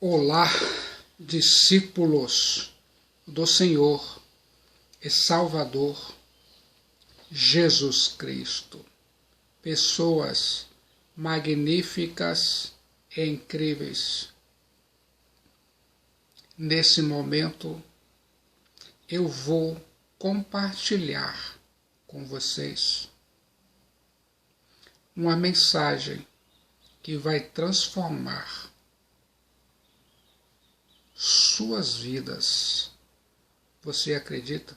Olá, discípulos do Senhor e Salvador Jesus Cristo. Pessoas magníficas e incríveis. Nesse momento, eu vou compartilhar com vocês uma mensagem que vai transformar suas vidas. Você acredita?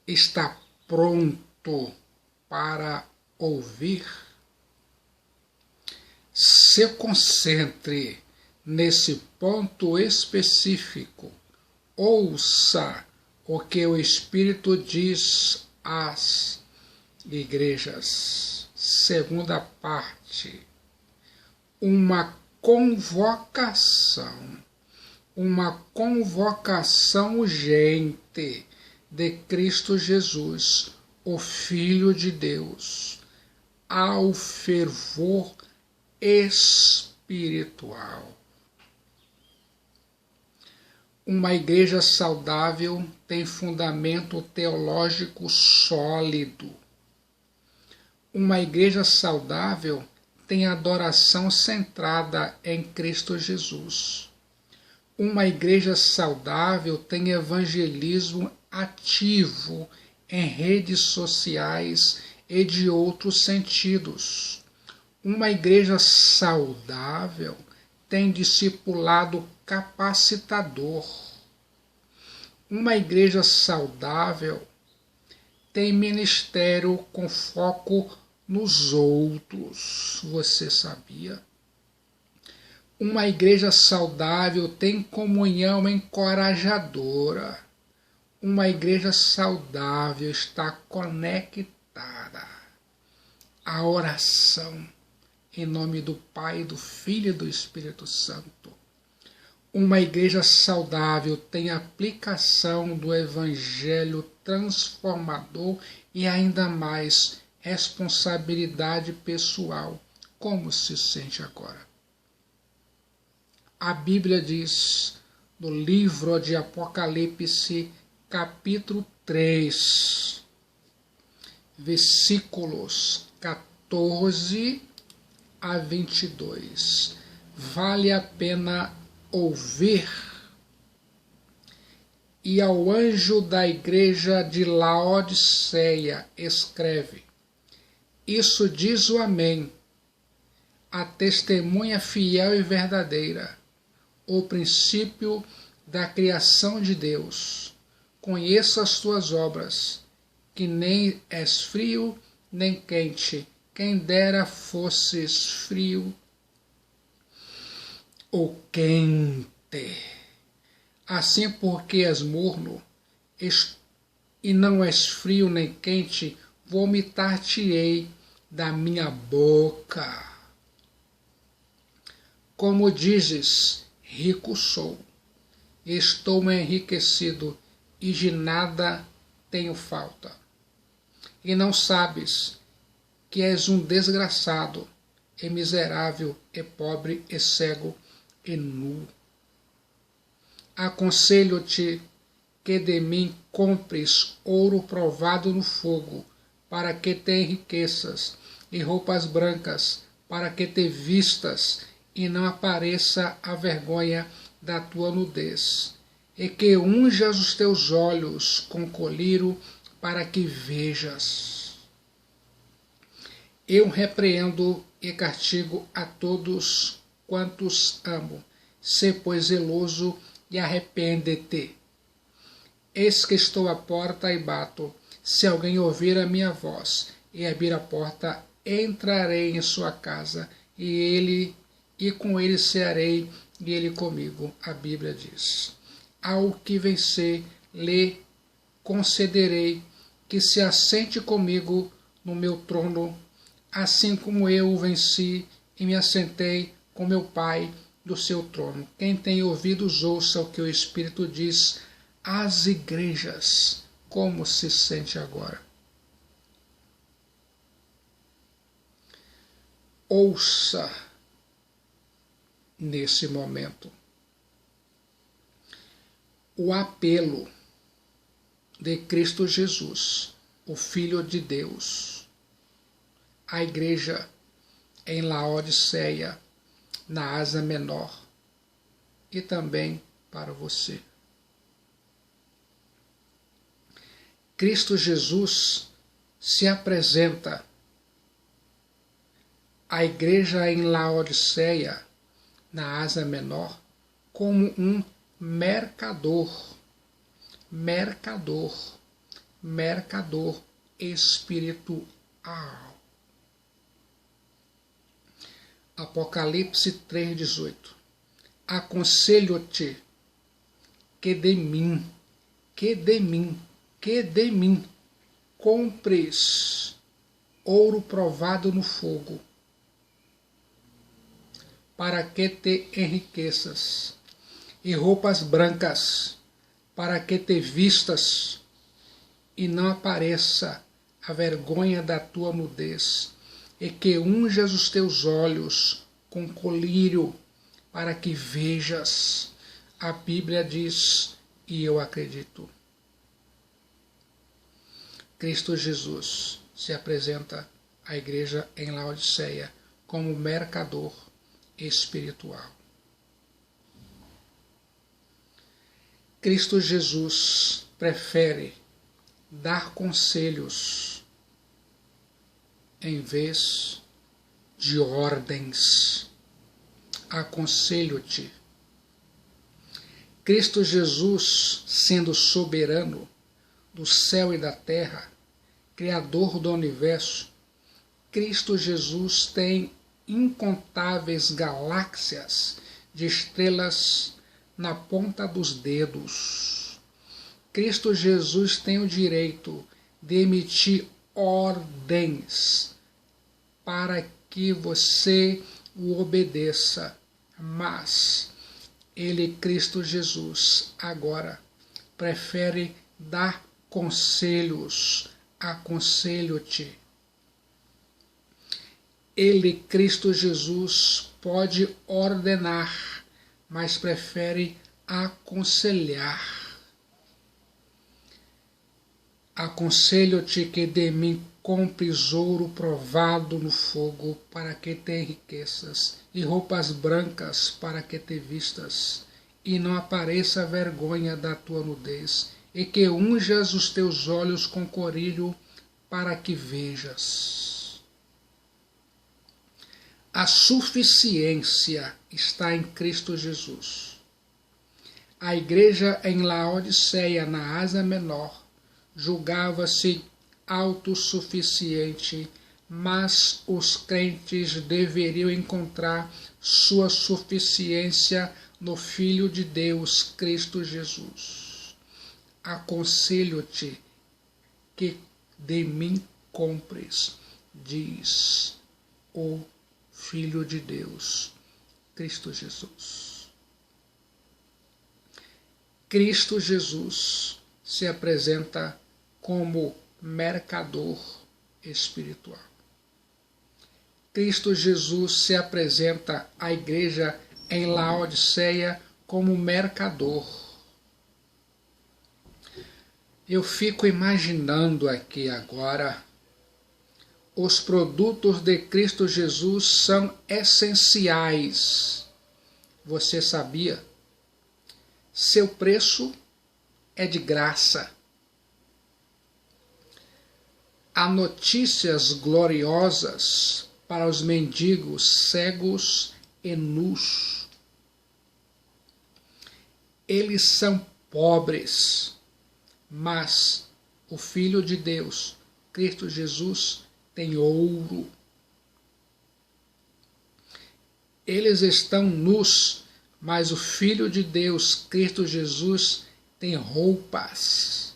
Está pronto para ouvir? Se concentre nesse ponto específico. Ouça o que o Espírito diz às igrejas. Segunda parte. Uma convocação urgente de Cristo Jesus, o Filho de Deus, ao fervor espiritual. Uma igreja saudável tem fundamento teológico sólido. Uma igreja saudável tem adoração centrada em Cristo Jesus. Uma igreja saudável tem evangelismo ativo em redes sociais e de outros sentidos. Uma igreja saudável tem discipulado capacitador. Uma igreja saudável tem ministério com foco nos outros. Você sabia? Uma igreja saudável tem comunhão encorajadora. Uma igreja saudável está conectada à oração em nome do Pai, do Filho e do Espírito Santo. Uma igreja saudável tem aplicação do Evangelho transformador e ainda mais responsabilidade pessoal. Como se sente agora? A Bíblia diz no livro de Apocalipse, capítulo 3, versículos 14 a 22. Vale a pena ouvir. E ao anjo da igreja de Laodiceia escreve: Isso diz o Amém, a testemunha fiel e verdadeira, o princípio da criação de Deus. Conheço as tuas obras, que nem és frio nem quente. Quem dera fosses frio ou quente. Assim, porque és morno e não és frio nem quente, vomitar-te-ei da minha boca. Como dizes, rico sou, estou enriquecido e de nada tenho falta. E não sabes que és um desgraçado, e miserável, e pobre, e cego, e nu. Aconselho-te que de mim compres ouro provado no fogo, para que te enriqueças, e roupas brancas, para que te vistas, e não apareça a vergonha da tua nudez, e que unjas os teus olhos com colírio, para que vejas. Eu repreendo e castigo a todos quantos amo. Sê, pois, zeloso e arrepende-te. Eis que estou à porta e bato. Se alguém ouvir a minha voz e abrir a porta, entrarei em sua casa, e com ele cearei, e ele comigo. A Bíblia diz: Ao que vencer, lhe concederei que se assente comigo no meu trono, assim como eu o venci e me assentei com meu Pai do seu trono. Quem tem ouvidos, ouça o que o Espírito diz às igrejas. Como se sente agora? ouça nesse momento. O apelo de Cristo Jesus, o Filho de Deus, à igreja em Laodiceia, na Ásia Menor, e também para você. Cristo Jesus se apresenta à igreja em Laodiceia, na Ásia Menor, como um mercador espiritual. Apocalipse 3,18. Aconselho-te que de mim compres ouro provado no fogo, para que te enriqueças, e roupas brancas, para que te vistas, e não apareça a vergonha da tua nudez, e que unjas os teus olhos com colírio, para que vejas. A Bíblia diz, e eu acredito. Cristo Jesus se apresenta à igreja em Laodiceia como mercador espiritual. Cristo Jesus prefere dar conselhos em vez de ordens. Aconselho-te. Cristo Jesus, sendo soberano do céu e da terra, Criador do universo, Cristo Jesus tem incontáveis galáxias de estrelas na ponta dos dedos. Cristo Jesus tem o direito de emitir ordens para que você o obedeça, mas ele, Cristo Jesus, agora prefere dar conselhos. Aconselho-te. Ele, Cristo Jesus, pode ordenar, mas prefere aconselhar. Aconselho-te que de mim compres ouro provado no fogo, para que te enriqueças, e roupas brancas, para que te vistas, e não apareça a vergonha da tua nudez, e que unjas os teus olhos com colírio, para que vejas. A suficiência está em Cristo Jesus. A igreja em Laodiceia, na Ásia Menor, julgava-se autossuficiente, mas os crentes deveriam encontrar sua suficiência no Filho de Deus, Cristo Jesus. Aconselho-te que de mim compres, diz o Filho de Deus, Cristo Jesus. Cristo Jesus se apresenta como mercador espiritual. Cristo Jesus se apresenta à igreja em Laodiceia como mercador. Eu fico imaginando aqui agora, os produtos de Cristo Jesus são essenciais. Você sabia? Seu preço é de graça. Há notícias gloriosas para os mendigos, cegos e nus. Eles são pobres, mas o Filho de Deus, Cristo Jesus, tem ouro. Eles estão nus, mas o Filho de Deus, Cristo Jesus, tem roupas.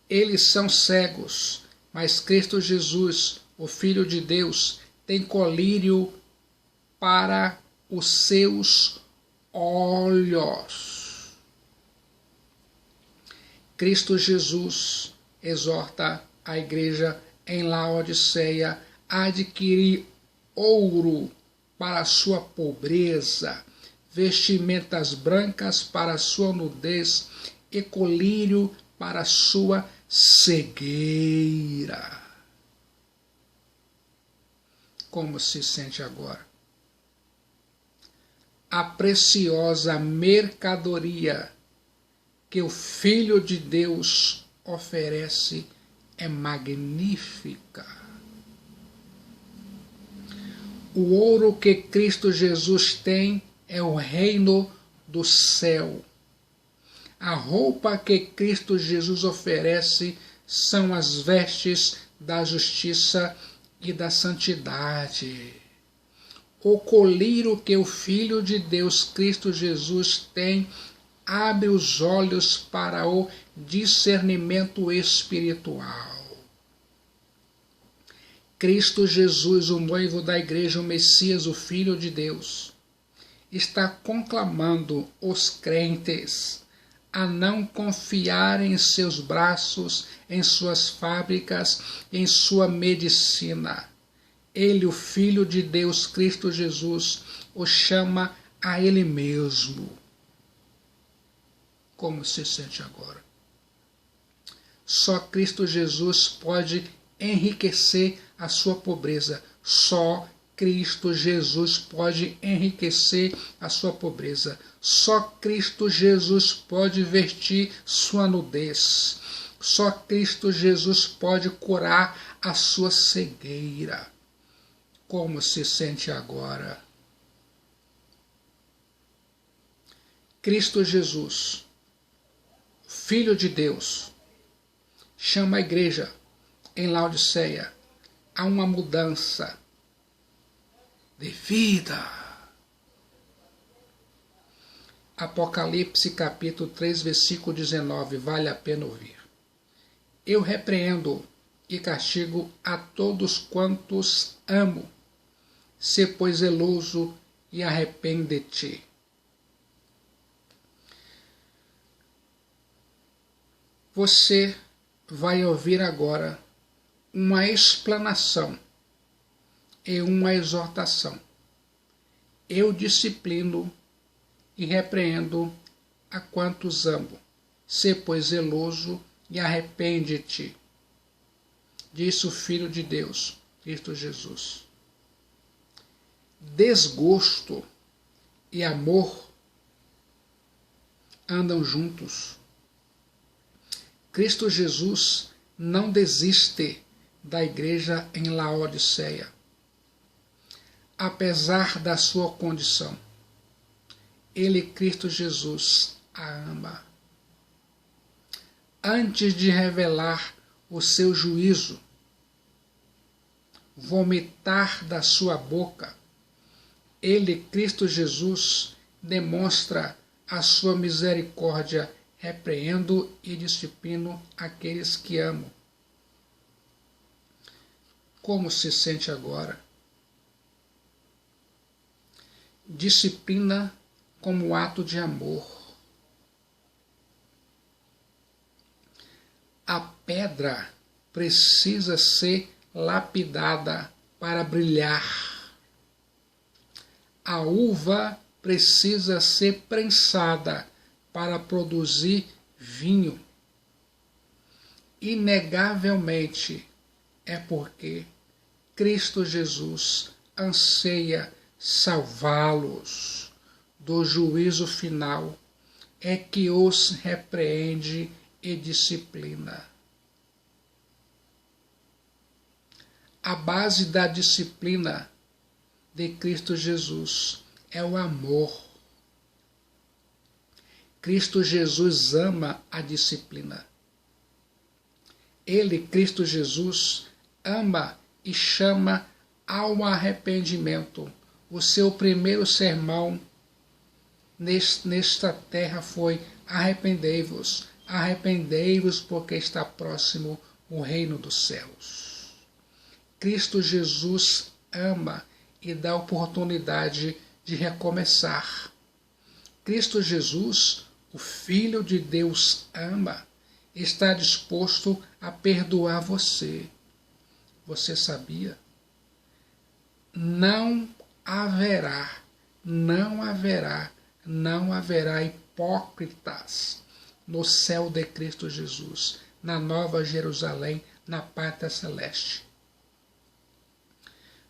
Eles são cegos, mas Cristo Jesus, o Filho de Deus, tem colírio para os seus olhos. Cristo Jesus exorta a igreja em Laodiceia a adquirir ouro para a sua pobreza, vestimentas brancas para a sua nudez e colírio para a sua cegueira. Como se sente agora? A preciosa mercadoria que o Filho de Deus oferece é magnífica. O ouro que Cristo Jesus tem é o reino do céu. A roupa que Cristo Jesus oferece são as vestes da justiça e da santidade. O colírio que o Filho de Deus, Cristo Jesus, tem abre os olhos para o discernimento espiritual. Cristo Jesus, o noivo da igreja, o Messias, o Filho de Deus, está conclamando os crentes a não confiarem em seus braços, em suas fábricas, em sua medicina. Ele, o Filho de Deus, Cristo Jesus, o chama a Ele mesmo. Como se sente agora? Só Cristo Jesus pode enriquecer a sua pobreza. Só Cristo Jesus pode enriquecer a sua pobreza. Só Cristo Jesus pode vestir sua nudez. Só Cristo Jesus pode curar a sua cegueira. Como se sente agora? Cristo Jesus, Filho de Deus, chama a igreja em Laodiceia a uma mudança de vida. Apocalipse capítulo 3, versículo 19, vale a pena ouvir. Eu repreendo e castigo a todos quantos amo. Sê, pois, zeloso e arrepende-te. Você vai ouvir agora uma explanação e uma exortação. Eu disciplino e repreendo a quantos amo. Sê, pois, zeloso e arrepende-te. Disse o Filho de Deus, Cristo Jesus. Desgosto e amor andam juntos. Cristo Jesus não desiste da igreja em Laodiceia, apesar da sua condição. Ele, Cristo Jesus, a ama. Antes de revelar o seu juízo, vomitar da sua boca, ele, Cristo Jesus, demonstra a sua misericórdia, repreendo e disciplino aqueles que amo. Como se sente agora? Disciplina como ato de amor. A pedra precisa ser lapidada para brilhar. A uva precisa ser prensada para produzir vinho. Inegavelmente é porque Cristo Jesus anseia salvá-los do juízo final, é que os repreende e disciplina. A base da disciplina de Cristo Jesus é o amor. Cristo Jesus ama a disciplina. Ele, Cristo Jesus, ama e chama ao arrependimento. O seu primeiro sermão nesta terra foi: arrependei-vos, arrependei-vos, porque está próximo o reino dos céus. Cristo Jesus ama e dá oportunidade de recomeçar. Cristo Jesus, o Filho de Deus, ama, está disposto a perdoar você. Você sabia? Não não haverá hipócritas no céu de Cristo Jesus, na Nova Jerusalém, na pátria celeste.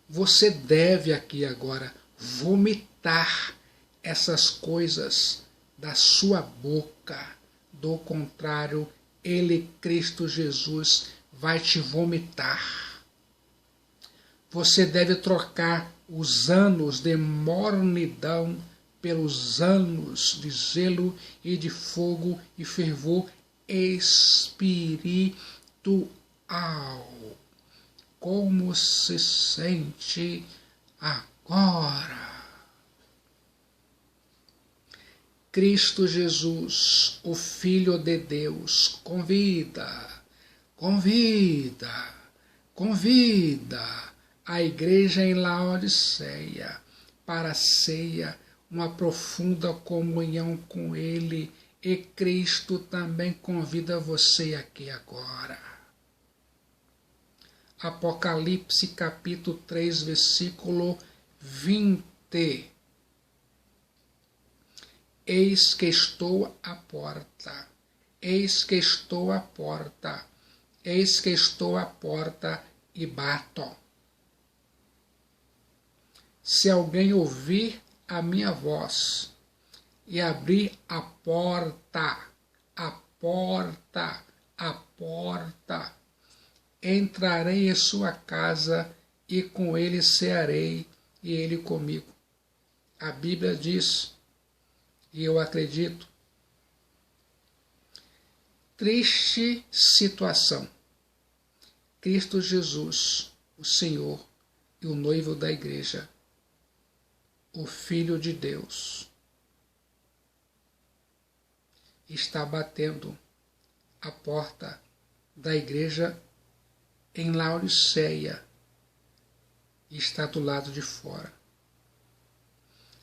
Você deve aqui agora vomitar essas coisas da sua boca. Do contrário, Ele, Cristo Jesus, vai te vomitar. Você deve trocar os anos de mornidão pelos anos de zelo e de fogo e fervor espiritual. Como se sente agora? Cristo Jesus, o Filho de Deus, convida a igreja em Laodiceia para a ceia, uma profunda comunhão com Ele, e Cristo também convida você aqui agora. Apocalipse capítulo 3, versículo 20. Eis que estou à porta, eis que estou à porta, eis que estou à porta e bato. Se alguém ouvir a minha voz e abrir a porta, entrarei em sua casa e com ele cearei e ele comigo. A Bíblia diz, e eu acredito, triste situação. Cristo Jesus, o Senhor e o noivo da igreja, o Filho de Deus, está batendo a porta da igreja em Laodiceia e está do lado de fora.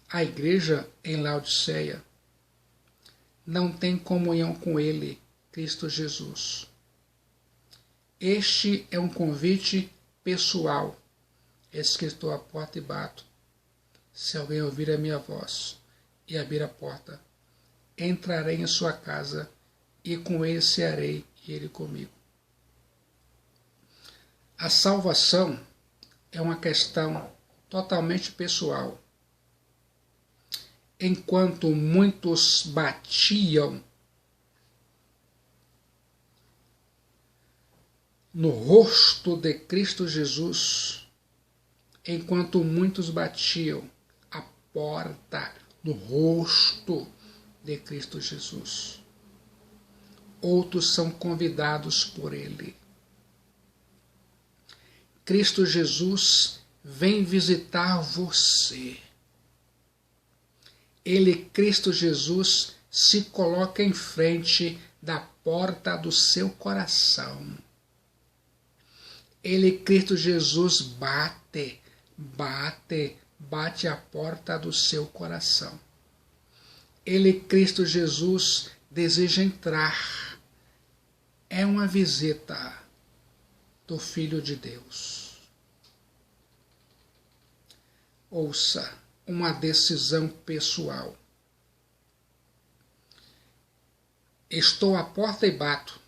A igreja em Laodiceia não tem comunhão com Ele, Cristo Jesus. Este é um convite pessoal. Eis que estou à porta e bato. Se alguém ouvir a minha voz e abrir a porta, entrarei em sua casa e com ele cearei e ele comigo. A salvação é uma questão totalmente pessoal. Enquanto muitos batiam no rosto de Cristo Jesus, enquanto muitos batiam a porta no rosto de Cristo Jesus, outros são convidados por Ele. Cristo Jesus vem visitar você. Ele, Cristo Jesus, se coloca em frente da porta do seu coração. Ele, Cristo Jesus, bate a porta do seu coração. Ele, Cristo Jesus, deseja entrar. É uma visita do Filho de Deus. Ouça, uma decisão pessoal. Estou à porta e bato.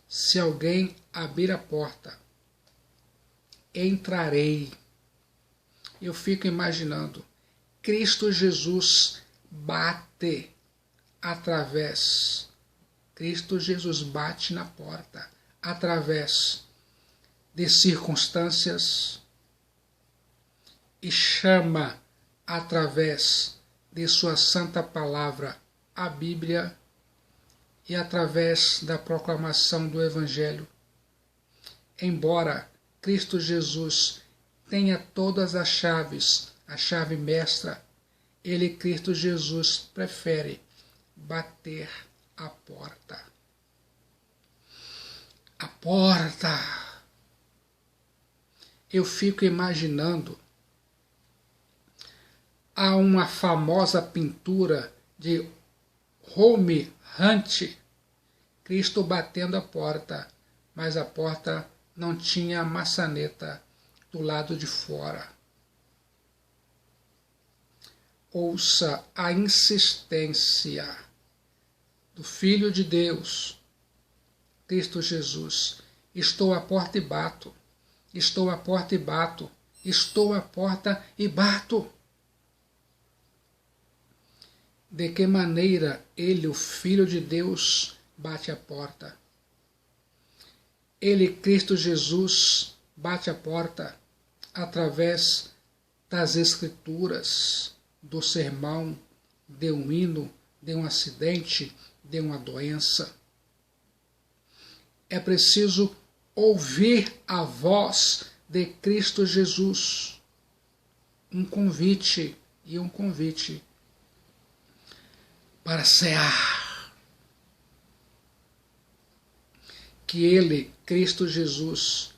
Se alguém abrir a porta, entrarei. Eu fico imaginando, Cristo Jesus bate Cristo Jesus bate na porta, através de circunstâncias, e chama através de sua santa palavra, a Bíblia, e através da proclamação do Evangelho. Embora Cristo Jesus tenha todas as chaves, a chave mestra, ele, Cristo Jesus, prefere bater a porta. A porta! Eu fico imaginando há uma famosa pintura de Rembrandt, Cristo batendo a porta, mas a porta não tinha maçaneta do lado de fora. ouça a insistência do Filho de Deus, Cristo Jesus. Estou à porta e bato. Estou à porta e bato. Estou à porta e bato. De que maneira ele, o Filho de Deus, bate a porta? Ele, Cristo Jesus, bate a porta através das Escrituras, do sermão, de um hino, de um acidente, de uma doença. É preciso ouvir a voz de Cristo Jesus. Um convite para cear. Que ele, Cristo Jesus,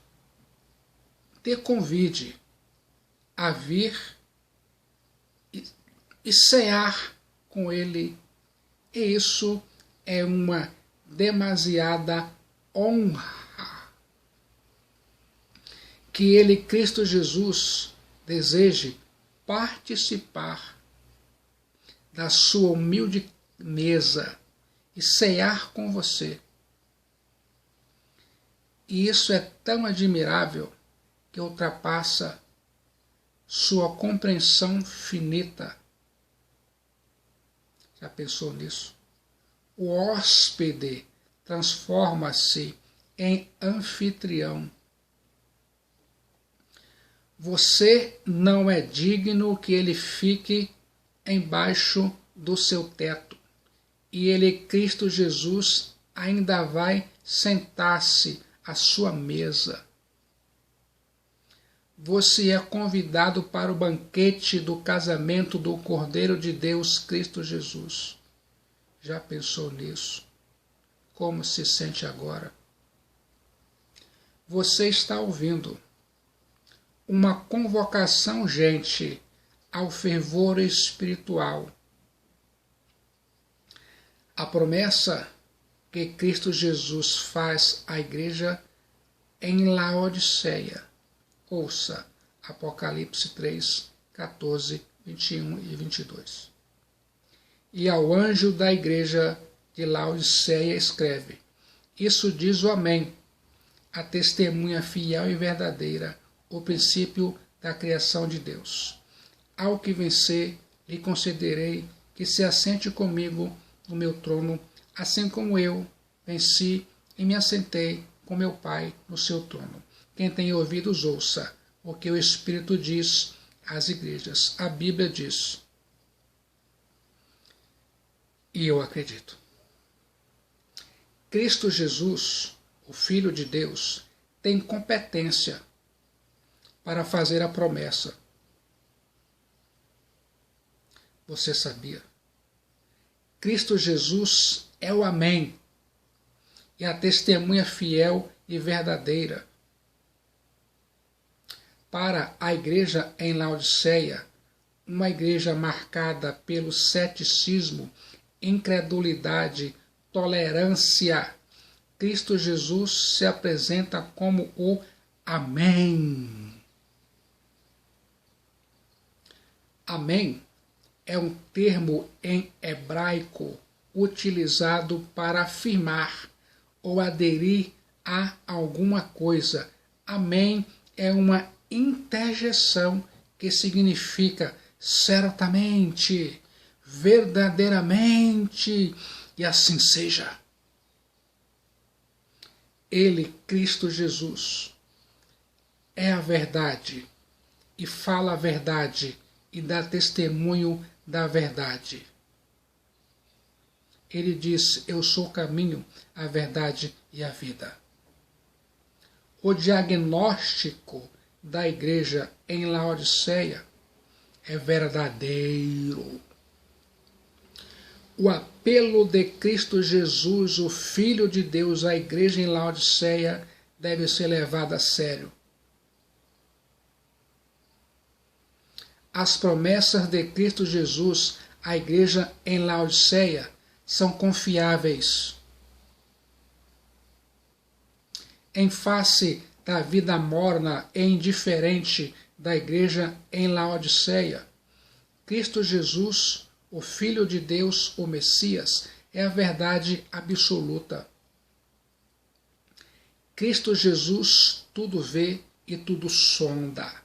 te convide a vir e cear com ele. E isso é uma demasiada honra. Que ele, Cristo Jesus, deseje participar da sua humilde mesa e cear com você. E isso é tão admirável que ultrapassa sua compreensão finita. Já pensou nisso? O hóspede transforma-se em anfitrião. Você não é digno que ele fique embaixo do seu teto. E ele, Cristo Jesus, ainda vai sentar-se à sua mesa. Você é convidado para o banquete do casamento do Cordeiro de Deus, Cristo Jesus. Já pensou nisso? Como se sente agora? Você está ouvindo uma convocação urgente ao fervor espiritual. A promessa que Cristo Jesus faz à igreja em Laodiceia. Ouça Apocalipse 3, 14, 21 e 22. E ao anjo da igreja de Laodiceia escreve: Isso diz o Amém, a testemunha fiel e verdadeira, o princípio da criação de Deus. Ao que vencer, lhe concederei que se assente comigo no meu trono, assim como eu venci e me assentei com meu Pai no seu trono. Quem tem ouvidos, ouça o que o Espírito diz às igrejas. A Bíblia diz, e eu acredito. Cristo Jesus, o Filho de Deus, tem competência para fazer a promessa. Você sabia? Cristo Jesus é o Amém e a testemunha fiel e verdadeira. Para a igreja em Laodiceia, uma igreja marcada pelo ceticismo, incredulidade, tolerância, Cristo Jesus se apresenta como o Amém. Amém é um termo em hebraico utilizado para afirmar ou aderir a alguma coisa. Amém é uma interjeição que significa certamente, verdadeiramente, e assim seja. Ele, Cristo Jesus, é a verdade e fala a verdade e dá testemunho da verdade. Ele diz, eu sou o caminho, a verdade e a vida. O diagnóstico da igreja em Laodiceia é verdadeiro. O apelo de Cristo Jesus, o Filho de Deus, à igreja em Laodiceia deve ser levado a sério. As promessas de Cristo Jesus à igreja em Laodiceia são confiáveis. Em face da vida morna e indiferente da igreja em Laodiceia, Cristo Jesus, o Filho de Deus, o Messias, é a verdade absoluta. Cristo Jesus tudo vê e tudo sonda.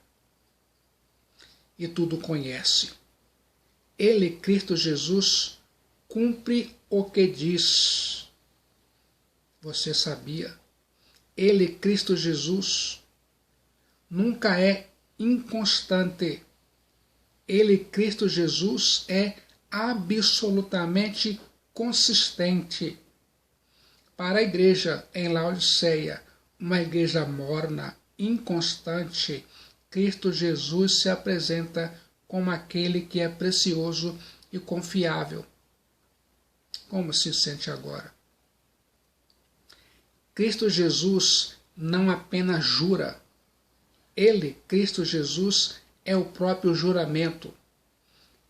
E tudo conhece. Ele, Cristo Jesus, cumpre o que diz. Você sabia? Ele, Cristo Jesus, nunca é inconstante. Ele, Cristo Jesus, é absolutamente consistente. Para a igreja em Laodiceia, uma igreja morna, inconstante, Cristo Jesus se apresenta como aquele que é precioso e confiável. Como se sente agora? Cristo Jesus não apenas jura. Ele, Cristo Jesus, é o próprio juramento.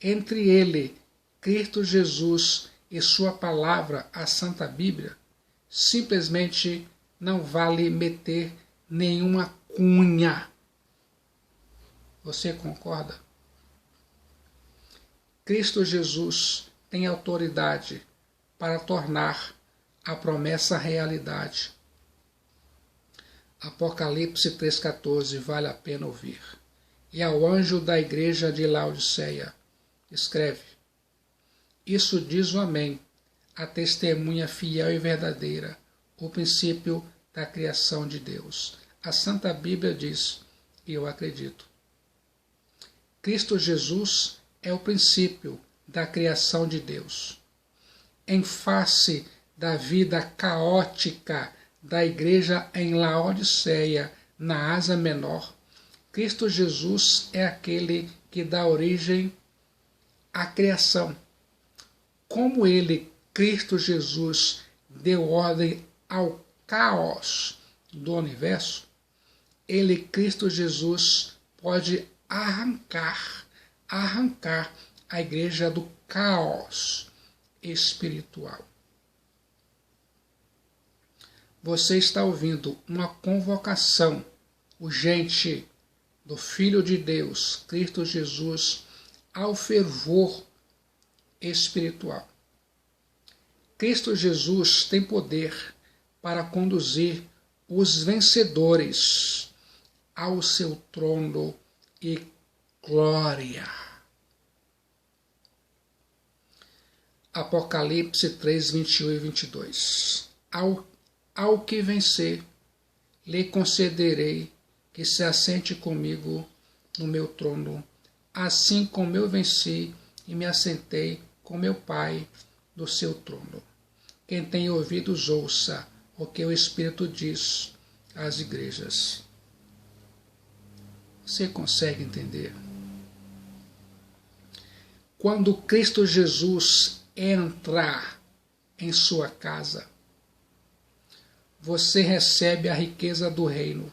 Entre ele, Cristo Jesus e sua palavra, a Santa Bíblia, simplesmente não vale meter nenhuma cunha. Você concorda? Cristo Jesus tem autoridade para tornar a promessa realidade. Apocalipse 3,14 vale a pena ouvir. E ao anjo da igreja de Laodiceia, escreve: Isso diz o Amém, a testemunha fiel e verdadeira, o princípio da criação de Deus. A Santa Bíblia diz, e eu acredito. Cristo Jesus é o princípio da criação de Deus. Em face da vida caótica da igreja em Laodiceia, na Ásia Menor, Cristo Jesus é aquele que dá origem à criação. Como ele, Cristo Jesus, deu ordem ao caos do universo, ele, Cristo Jesus, pode arrancar a igreja do caos espiritual. Você está ouvindo uma convocação urgente do Filho de Deus, Cristo Jesus, ao fervor espiritual. Cristo Jesus tem poder para conduzir os vencedores ao seu trono e glória. Apocalipse 3, 21 e 22. Ao que vencer, lhe concederei que se assente comigo no meu trono, assim como eu venci e me assentei com meu Pai do seu trono. Quem tem ouvidos, ouça o que o Espírito diz às igrejas. Você consegue entender? Quando Cristo Jesus entrar em sua casa, você recebe a riqueza do reino.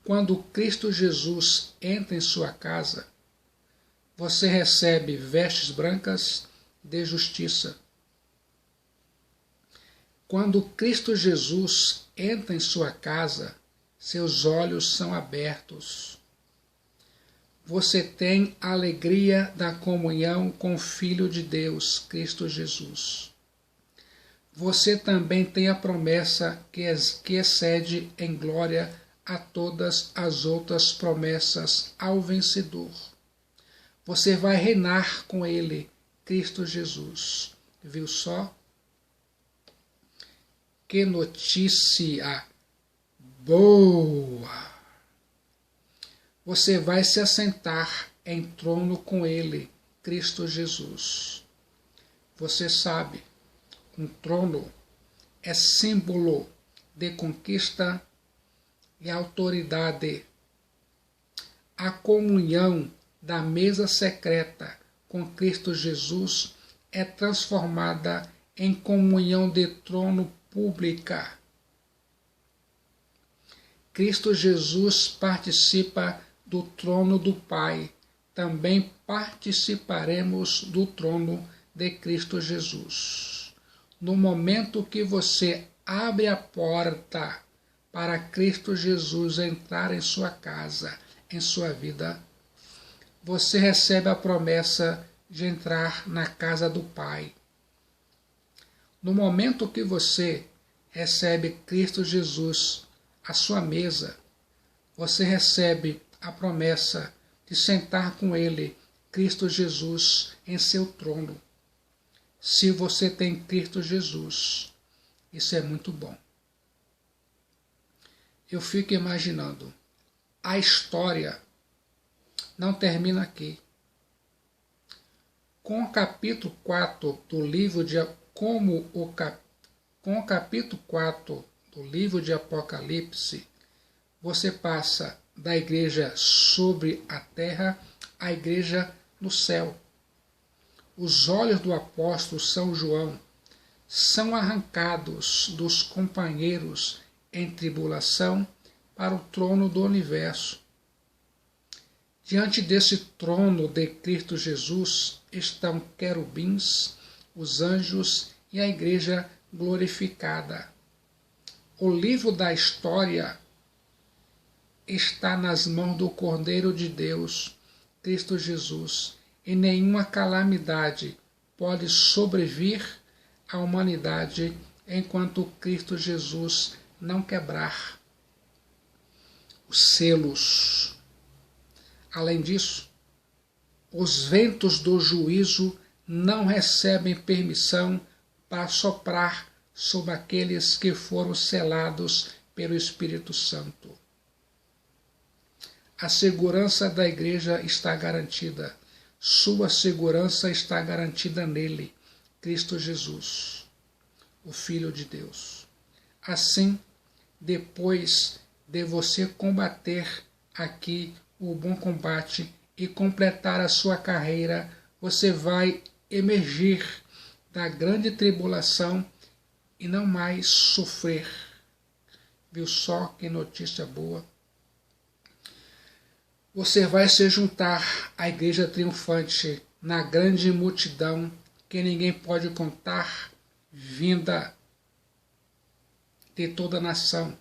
Quando Cristo Jesus entra em sua casa, você recebe vestes brancas de justiça. Quando Cristo Jesus entra em sua casa, seus olhos são abertos. Você tem a alegria da comunhão com o Filho de Deus, Cristo Jesus. Você também tem a promessa que excede em glória a todas as outras promessas ao vencedor. Você vai reinar com ele, Cristo Jesus. Viu só? Que notícia boa! Você vai se assentar em trono com ele, Cristo Jesus. Você sabe, um trono é símbolo de conquista e autoridade. A comunhão da mesa secreta com Cristo Jesus é transformada em comunhão de trono pública. Cristo Jesus participa do trono do Pai. Também participaremos do trono de Cristo Jesus. No momento que você abre a porta para Cristo Jesus entrar em sua casa, em sua vida, você recebe a promessa de entrar na casa do Pai. No momento que você recebe Cristo Jesus à sua mesa, você recebe a promessa de sentar com Ele, Cristo Jesus, em seu trono. Se você tem Cristo Jesus, isso é muito bom. Eu fico imaginando, a história não termina aqui. Com o capítulo 4 do livro de com o capítulo 4 do livro de Apocalipse, você passa da igreja sobre a terra à igreja no céu. Os olhos do apóstolo São João são arrancados dos companheiros em tribulação para o trono do universo. Diante desse trono de Cristo Jesus estão querubins, os anjos e a igreja glorificada. O livro da história está nas mãos do Cordeiro de Deus, Cristo Jesus, e nenhuma calamidade pode sobrevir à humanidade enquanto Cristo Jesus não quebrar os selos. Além disso, os ventos do juízo não recebem permissão para soprar sobre aqueles que foram selados pelo Espírito Santo. A segurança da igreja está garantida. Sua segurança está garantida nele, Cristo Jesus, o Filho de Deus. Assim, depois de você combater aqui o bom combate e completar a sua carreira, você vai emergir da grande tribulação e não mais sofrer. Viu só que notícia boa? Você vai se juntar à igreja triunfante na grande multidão que ninguém pode contar, vinda de toda a nação,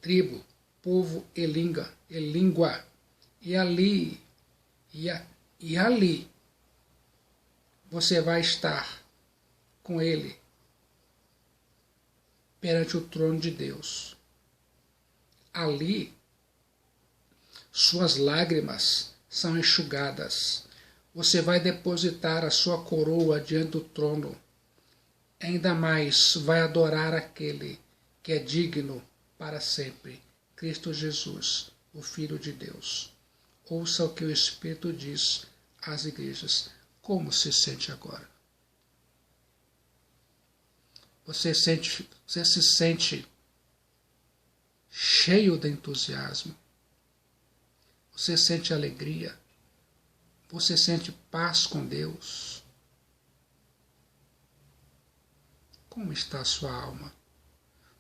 tribo, povo e língua. E ali você vai estar com ele perante o trono de Deus. Ali suas lágrimas são enxugadas. Você vai depositar a sua coroa diante do trono. Ainda mais vai adorar aquele que é digno para sempre, Cristo Jesus, o Filho de Deus. Ouça o que o Espírito diz às igrejas. Como se sente agora? Você se sente cheio de entusiasmo? Você sente alegria? Você sente paz com Deus? Como está a sua alma?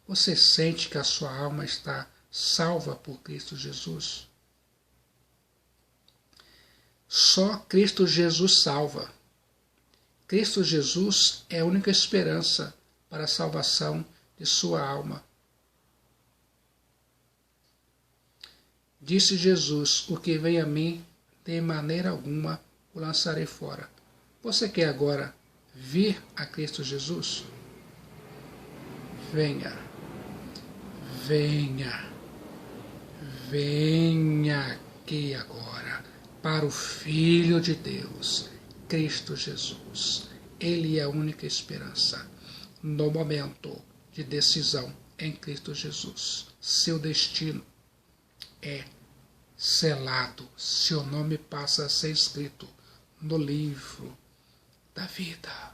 Você sente que a sua alma está salva por Cristo Jesus? Só Cristo Jesus salva. Cristo Jesus é a única esperança para a salvação de sua alma. Disse Jesus: o que vem a mim, de maneira alguma o lançarei fora. Você quer agora vir a Cristo Jesus? Venha, venha, venha aqui agora para o Filho de Deus, Cristo Jesus. Ele é a única esperança no momento de decisão em Cristo Jesus. Seu destino é selado, seu nome passa a ser escrito no livro da vida.